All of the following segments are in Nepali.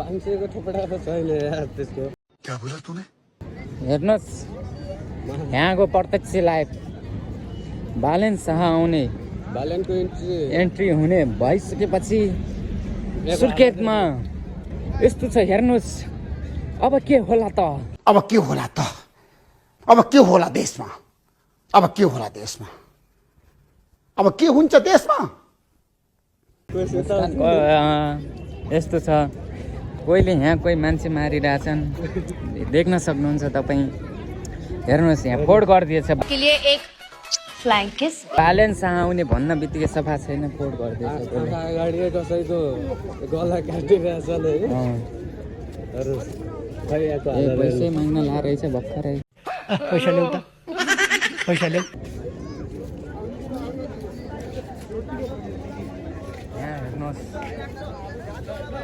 500 को थोपडा त छैन यार त्यसको। क्या बोला तूने? हेर्नुहोस् यहाँको प्रत्यक्ष लाइभ बालेन शाह आउने बालेनको एन्ट्री हुने भइसकेपछि सुर्खेतमा यस्तो छ हेर्नुहोस्। अब के होला त? अब के होला त? अब के होला देशमा? अब के होला देशमा? अब के हुन्छ देशमा? यस्तो छ कोहीले यहाँ कोही मान्छे मारिरहेछन् देख्न सक्नुहुन्छ तपाईँ। हेर्नुहोस् यहाँ फोड गरिदिएछ। के लिए एक फ्लाइंग किस। बालेन शाह आउने भन्न बित्तिकै सफा छैन फोड गरिदिएछ। अगाडि कसैको गला काटिरहेछ नि पैसै माग्न ला रहेछ भर्खरै। पैसा ल्याउ त, पैसा ल्याउ। यहाँ हेर्नुहोस्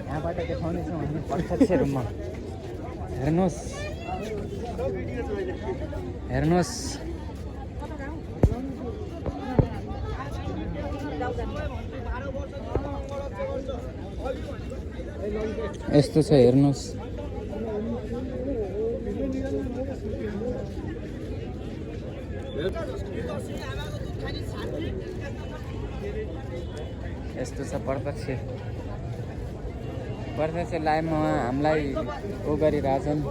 यहाँबाट देखाउनेछौँ हामी प्रत्यक्ष रूपमा। हेर्नुहोस् हेर्नुहोस् यस्तो छ हेर्नुहोस्। यस्तो छ प्रत्यक्ष लाइभमा हामीलाई उ गरिरहेछन्।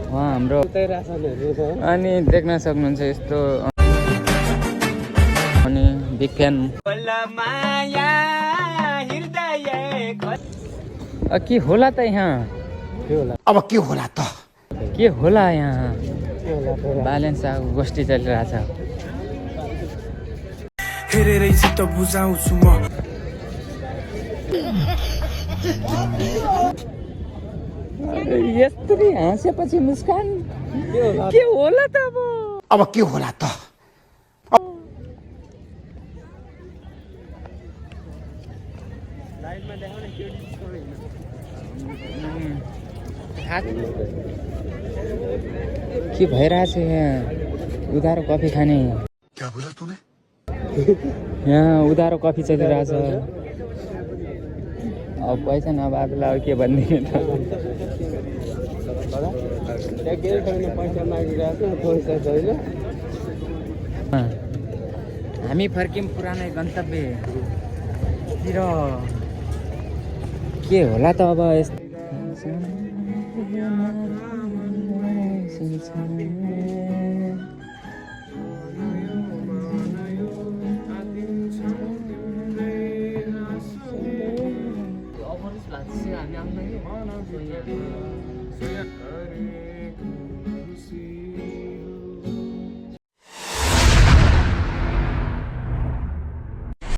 उहाँ हाम्रो अनि देख्न सक्नुहुन्छ यस्तो अनि बिग फ्यान। के होला त यहाँ? अब के होला त? के होला यहाँ? बालेन शाहको गोष्ठी चलिरहेछ। हेरेरै चित्त बुझाउँछु म। यस्तरी हाँसेपछि मुस्कान के होला त? अब के होला त? के भइरहेछ यहाँ? उधारो कफी खाने। क्या बोला तूने? यहाँ उधारो कफी चलिरहेछ। अब पैसा नभएकोलाई अब के भनिदिने त? हामी फर्क्यौँ पुरानै गन्तव्यतिर। के होला त अब यस्तो?